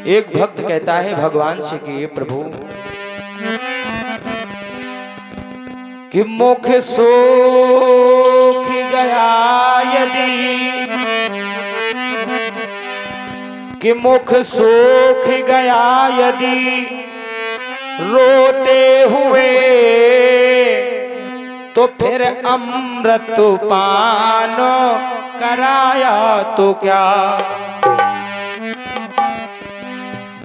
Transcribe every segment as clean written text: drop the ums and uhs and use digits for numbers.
एक भक्त कहता है भगवान से कि प्रभु कि मुख सोख गया यदि, कि मुख सोख गया यदि रोते हुए, तो फिर अमृत पान कराया तो क्या।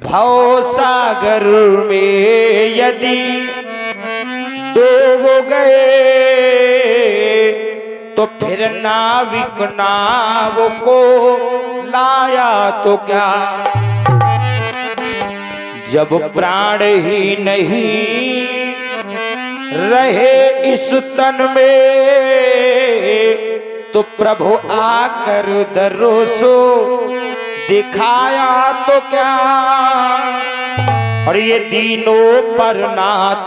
भव सागर में यदि डूब गए, तो फिर नाविक नाव को लाया तो क्या। जब प्राण ही नहीं रहे इस तन में, तो प्रभु आकर दरोसो दिखाया तो क्या। और ये तीनों पर नाथ,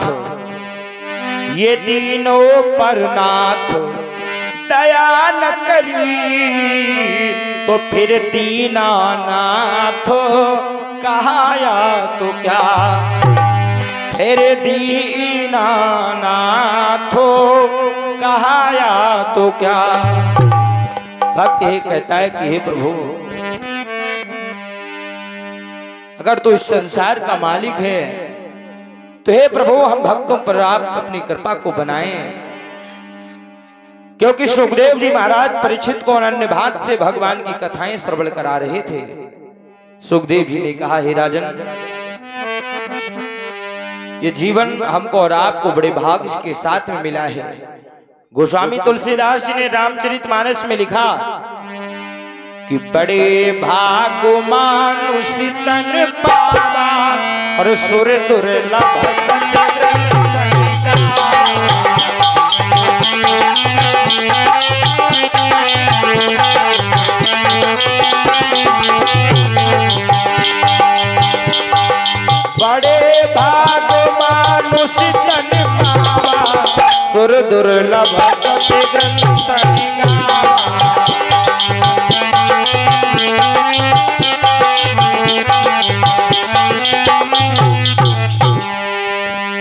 ये तीनों पर नाथ दया न करी, तो फिर दीनानाथ कहाया तो क्या। फिर दीनानाथ कहाया तो क्या। भक्त ये कहता है कि हे प्रभु, अगर तू इस संसार का मालिक है तो हे प्रभु हम भक्तों पर आप अपनी कृपा को बनाएं। क्योंकि सुखदेव जी महाराज परीक्षित को अनन्य भाव से भगवान की कथाएं श्रवण करा रहे थे। सुखदेव जी ने कहा हे राजन, ये जीवन हमको और आपको बड़े भाग्य के साथ में मिला है। गोस्वामी तुलसीदास जी ने रामचरितमानस में लिखा कि बड़े भाग मानुष तन पावा, और सुर दुर्लभ बड़े भाग मानुष तन पावा, सुर दुर्लभ सत्य ग्रंथ।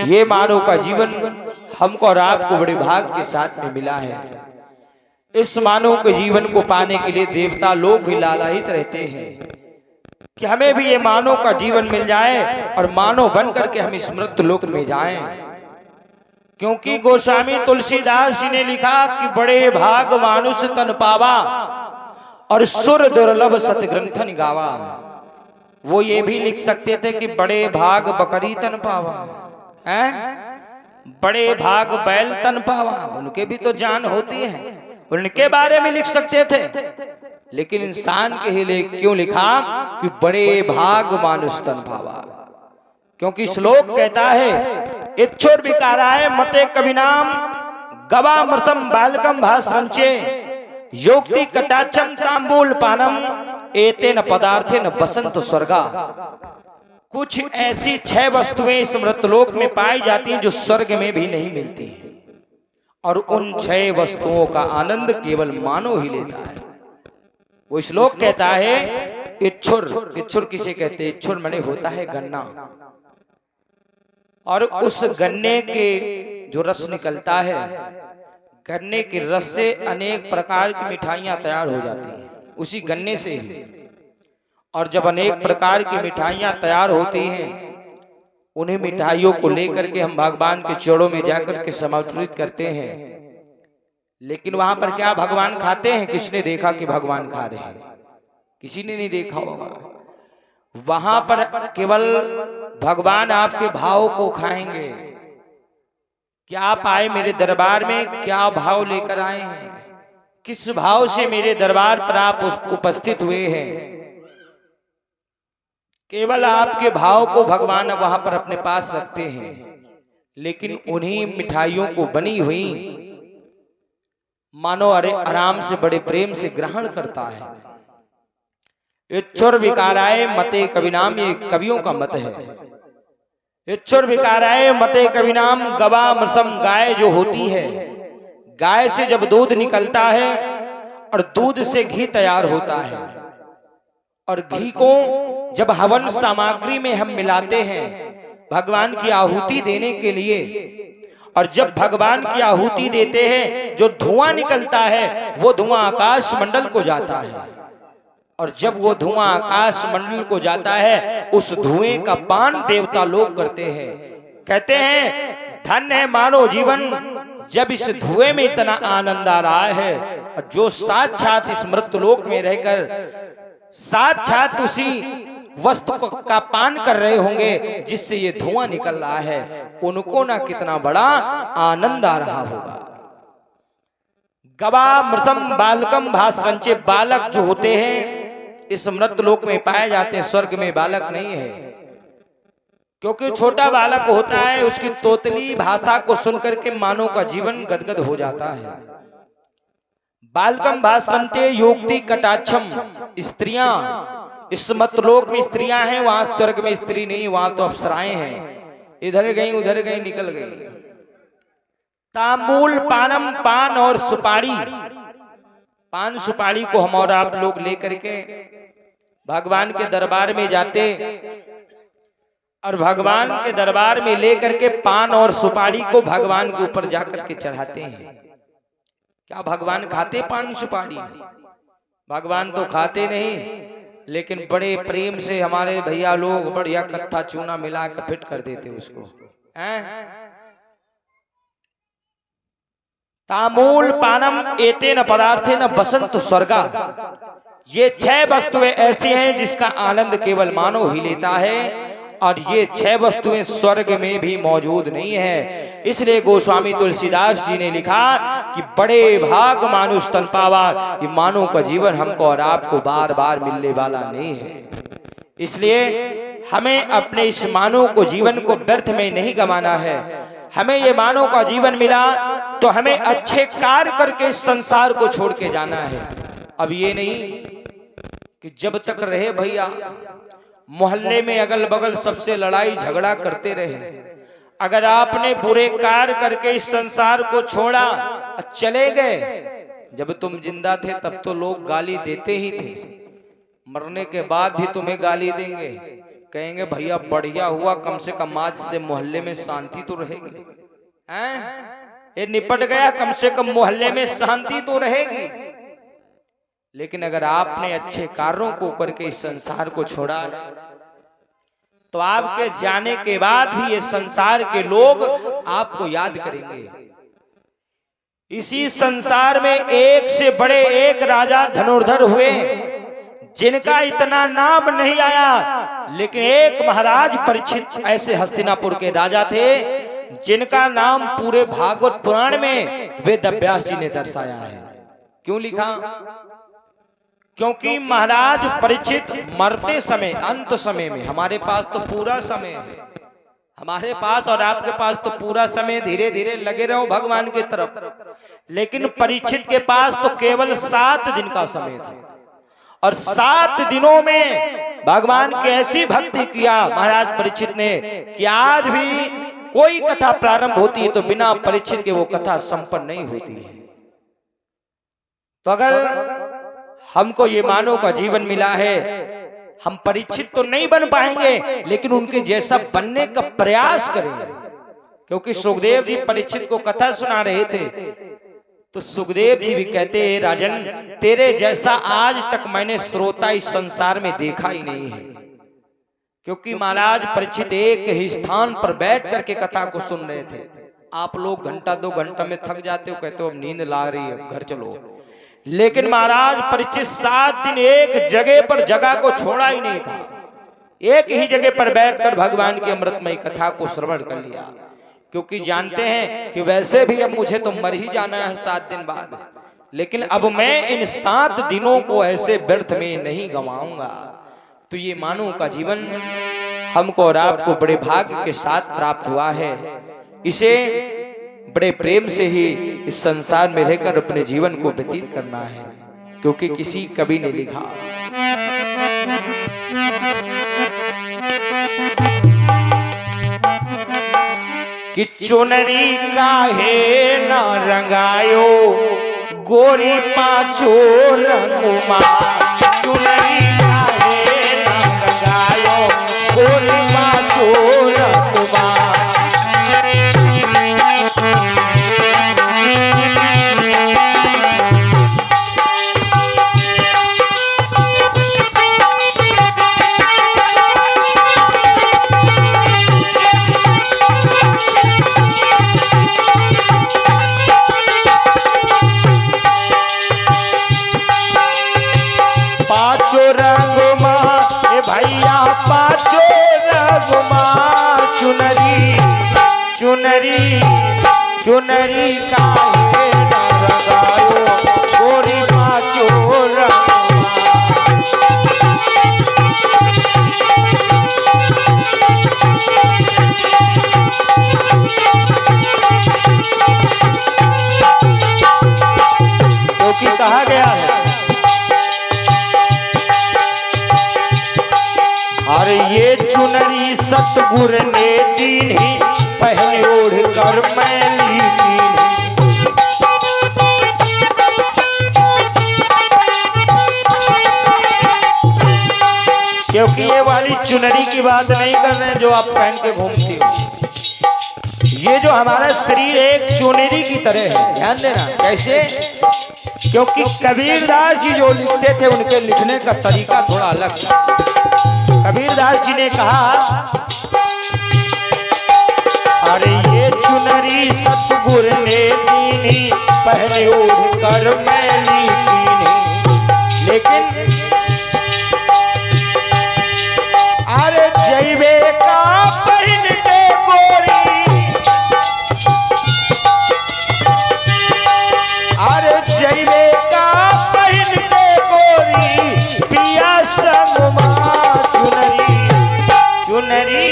ये मानव का जीवन हमको और आपको बड़े भाग के साथ में मिला है। इस मानव के जीवन को पाने के लिए देवता लोग भी लालायित रहते हैं कि हमें भी ये मानव का जीवन मिल जाए और मानव बन करके हम इस मृत्यु लोक में जाएं। क्योंकि गोस्वामी तुलसीदास जी ने लिखा कि बड़े भाग मानुष तन पावा, और सुर दुर्लभ सत्य ग्रंथन गावा। वो ये भी लिख सकते थे कि बड़े भाग बकरी तन पावा, हैं? बड़े भाग बैल तन पावा। उनके भी तो जान होती है, उनके बारे में लिख सकते थे, लेकिन इंसान के लिए क्यों लिखा कि बड़े भाग मानुष तन पावा। क्योंकि श्लोक कहता है इच्छुर विकाराय मते कविनाम गवा मृसम बालकम भास्रंचे योक्ति कटाक्षम तांबूल पानम एतेन पदार्थेन बसंत स्वर्गा। कुछ ऐसी 6 वस्तुएं इस मृतलोक में पाई जाती हैं जो स्वर्ग में भी नहीं मिलती हैं, और उन 6 वस्तुओं का आनंद केवल मानव ही लेता है। वो श्लोक कहता है इच्छुर, इच्छुर किसे कहते हैं? इच्छुर माने होता है गन्ना, और उस गन्ने के जो रस निकलता है, गन्ने के रस से अनेक प्रकार की मिठाइयां तैयार हो जाती हैं उसी गन्ने से ही। और जब अनेक प्रकार की मिठाइयां तैयार होती हैं, उन्हीं मिठाइयों को लेकर के हम भगवान के चरणों में जाकर के समर्पित करते हैं। लेकिन वहां पर क्या भगवान खाते हैं? किसने देखा कि भगवान खा रहे हैं? किसी ने नहीं देखा होगा। वहां पर केवल भगवान आपके भाव को खाएंगे। क्या आप आए मेरे दरबार में, क्या भाव लेकर आए हैं, किस भाव से मेरे दरबार पर आप उपस्थित हुए हैं। केवल आपके भाव को भगवान वहां पर अपने पास रखते हैं, लेकिन उन्हीं मिठाइयों को बनी हुई मानो अरे आराम से बड़े प्रेम से ग्रहण करता है। इच्छुर विकाराय मते कविनाम, ये कवियों का मत है। इच्छुर विकाराय मते कविनाम गवा मृसम, गाय जो होती है, गाय से जब दूध निकलता है और दूध से घी तैयार होता है, और घी को जब हवन सामग्री में हम मिलाते हैं भगवान की आहुति देने के लिए, और जब भगवान की आहुति देते हैं जो धुआं निकलता है वो धुआं आकाश मंडल को जाता है, और जब वो धुआं आकाश मंडल को जाता है उस धुएं का पान देवता लोग करते हैं। कहते हैं धन्य है मानव जीवन जब इस धुएं में इतना आनंद आ रहा है, और जो साक्षात इस मृत्युलोक में रहकर साक्षात उसी वस्तु का पान कर रहे होंगे जिससे ये धुआं निकल रहा है, उनको ना कितना बड़ा आनंद आ रहा होगा। गवा मृषम बालकम भास्रंचे, बालक जो होते हैं इस मृत्युलोक में पाए जाते हैं, स्वर्ग में बालक नहीं है, क्योंकि छोटा बालक होता है उसकी तोतली भाषा को सुनकर के मानव का जीवन गदगद हो जाता है। बालकम भास्रंते योक्ति कटाक्षम, स्त्रियां इस मर्त्यलोक में स्त्रियां हैं, वहां स्वर्ग में स्त्री नहीं, वहां तो अप्सराएं हैं, इधर गई उधर गई निकल गई। तांबूल पानम, पान और सुपारी, पान सुपारी को हम और आप लोग लेकर के भगवान के दरबार में जाते, और भगवान के दरबार में लेकर के पान और सुपारी को भगवान के ऊपर जाकर के चढ़ाते हैं। क्या भगवान खाते पान सुपारी? भगवान तो खाते नहीं, लेकिन बड़े प्रेम से हमारे भैया लोग बढ़िया कत्था चूना मिला कर फिट कर देते उसको। तामूल पानम एतेन पदार्थेन बसंत स्वर्गा, ये 6 वस्तुएं ऐसी हैं जिसका आनंद केवल मानव ही लेता है, और ये 6 वस्तुएं स्वर्ग में भी मौजूद नहीं है। इसलिए गोस्वामी तुलसीदास जी ने लिखा कि बड़े भाग मानुष तन पावा, ये मानव का जीवन हमको और आपको बार बार मिलने वाला नहीं है। इसलिए हमें अपने इस मानव को जीवन को व्यर्थ में नहीं गंवाना है। हमें ये मानव का जीवन मिला तो हमें अच्छे कार्य करके इस संसार को छोड़ के जाना है। अब ये नहीं कि जब तक रहे भैया मोहल्ले में अगल बगल सबसे लड़ाई झगड़ा करते रहे। अगर आपने बुरे कार्य करके इस संसार को छोड़ा चले गए, जब तुम जिंदा थे तब तो लोग गाली देते ही थे, मरने के बाद भी तुम्हें गाली देंगे, कहेंगे भैया बढ़िया हुआ कम से कम आज से मोहल्ले में शांति तो रहेगी, ये निपट गया, कम से कम मोहल्ले में शांति तो रहेगी। लेकिन अगर आपने अच्छे कार्यों को करके इस संसार को छोड़ा तो आपके जाने के बाद भी ये संसार के लोग आपको याद करेंगे। इसी संसार में एक से बड़े एक राजा धनुर्धर हुए जिनका इतना नाम नहीं आया, लेकिन एक महाराज परीक्षित ऐसे हस्तिनापुर के राजा थे जिनका नाम पूरे भागवत पुराण में वेद व्यास जी ने दर्शाया है। क्यों लिखा? क्योंकि महाराज परीक्षित मरते समय, अंत समय में, हमारे पास तो पूरा समय है, हमारे पास और आपके पास तो पूरा समय, धीरे धीरे लगे रहो भगवान की तरफ, लेकिन परीक्षित के पास तो केवल 7 दिन का समय था, और 7 दिनों में भगवान की ऐसी भक्ति किया महाराज परीक्षित ने कि आज भी कोई कथा प्रारंभ होती है तो बिना परीक्षित के वो कथा संपन्न नहीं होती है। तो अगर हमको ये मानव का जीवन मिला है, हम परीक्षित तो नहीं बन पाएंगे लेकिन उनके जैसा बनने का प्रयास करेंगे। क्योंकि सुखदेव जी परीक्षित को कथा सुना रहे थे तो सुखदेव जी भी कहते हैं राजन तेरे जैसा आज तक मैंने श्रोता इस संसार में देखा ही नहीं है। क्योंकि महाराज परीक्षित एक ही स्थान पर बैठ करके कथा को सुन रहे थे। आप लोग घंटा 2 घंटा में थक जाते हो, कहते हो अब नींद ला रही है घर चलो, लेकिन महाराज परीक्षित 7 दिन एक जगह पर जगह को छोड़ा ही नहीं था, एक ही जगह पर बैठकर भगवान की अमृतमयी कथा को श्रवण कर लिया। क्योंकि जानते हैं कि वैसे भी अब मुझे तो मर ही जाना है 7 दिन बाद, लेकिन अब मैं इन 7 दिनों को ऐसे व्यर्थ में नहीं गंवाऊंगा। तो ये मानव का जीवन हमको और आपको बड़े भाग्य के साथ प्राप्त हुआ है। इसे बड़े प्रेम से ही इस संसार में रहकर अपने जीवन को व्यतीत करना है। क्योंकि किसी कवि ने लिखा कि चुनरी काहे न रंगायो गोरी पाछो रंगुमा, चुनरी काहे रंगमा ए भैया पाँचों रंगमा चुनरी चुनरी चुनरी काहे न रंगायो गोरी पाँचों रंगमा। क्योंकि कहा गया है और ये चुनरी सतगुर ने दीनी पहले ओढ़ कर मैली कीनी। क्योंकि ये वाली चुनरी की बात नहीं कर रहे हैं जो आप पहन के घूमती हो। ये जो हमारा शरीर एक चुनरी की तरह है, ध्यान देना कैसे। क्योंकि कबीरदास जी जो लिखते थे उनके लिखने का तरीका थोड़ा अलग था। कबीरदास जी ने कहा अरे ये चुनरी सतगुर ने दीनी पहले ओढ़ कर मैली कीनी। लेकिन अरे जैबे का पहन के गोरी, अरे जैबे का पहन के गोरी पिया संगमा चुनरी चुनरी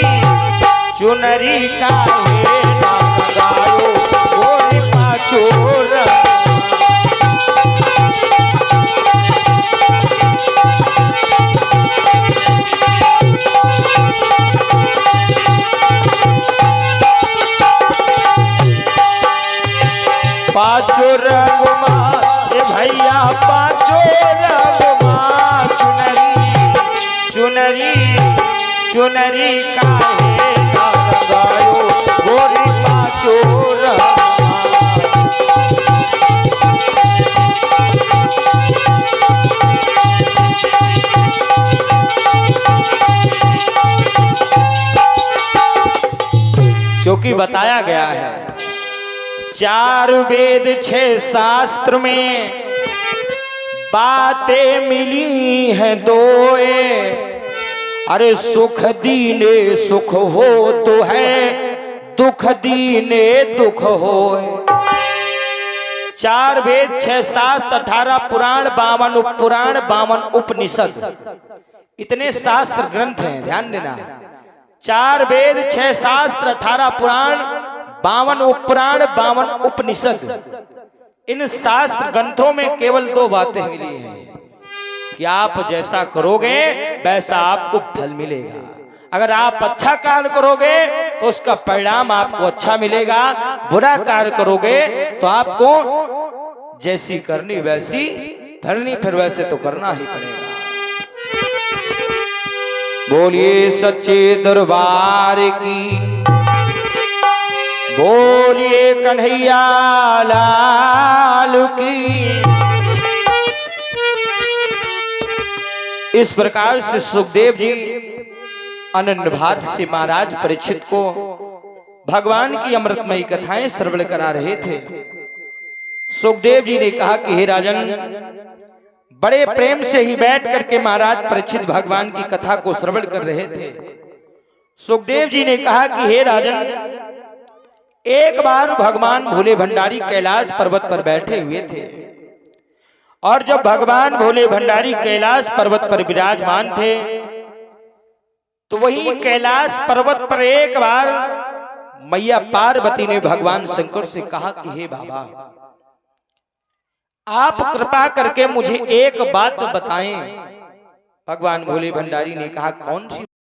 चुनरी काहे न रंगायो गोरी पाँचों रंगमा। पाँचों रंगमा ए भैया पाँचों रंगमा चुनरी चुनरी चुनरी काहे न रंगायो गोरी पाँचों रंगमा। क्योंकि बताया गया है 4 वेद 6 शास्त्र में बातें मिली हैं दोए। अरे सुख दीने सुख हो तो है, दुख दीने दुख हो। 4 वेद 6 शास्त्र 18 पुराण 52 उपपुराण 52 उपनिषद, इतने शास्त्र ग्रंथ हैं, ध्यान देना। 4 वेद 6 शास्त्र 18 पुराण 52 उपपुराण 52 उपनिषद, इन शास्त्र ग्रंथों में केवल 2 बातें मिली हैं कि आप जैसा करोगे वैसा आपको फल मिलेगा। अगर आप अच्छा कार्य करोगे तो उसका परिणाम आपको अच्छा मिलेगा, बुरा कार्य करोगे तो आपको जैसी करनी वैसी भरनी, फिर वैसे तो करना ही पड़ेगा। बोलिए सच्चे दरबार की, बोलिए कन्हैया लाल की। इस प्रकार से सुखदेव जी अनन्य भाव से महाराज परीक्षित को भगवान की अमृतमयी कथाएं श्रवण करा रहे थे। सुखदेव जी ने कहा कि हे राजन, बड़े प्रेम से ही बैठ करके महाराज परीक्षित भगवान की कथा को श्रवण कर रहे थे। सुखदेव जी ने कहा कि हे राजन, एक बार भगवान भोले भंडारी कैलाश पर्वत पर बैठे हुए थे और जब भगवान भोले भंडारी कैलाश पर्वत पर विराजमान थे तो वही कैलाश पर्वत पर एक बार मैया पार्वती ने भगवान शंकर से कहा कि हे बाबा, आप कृपा करके मुझे एक बात बताएं। भगवान भोले भंडारी ने कहा कौन सी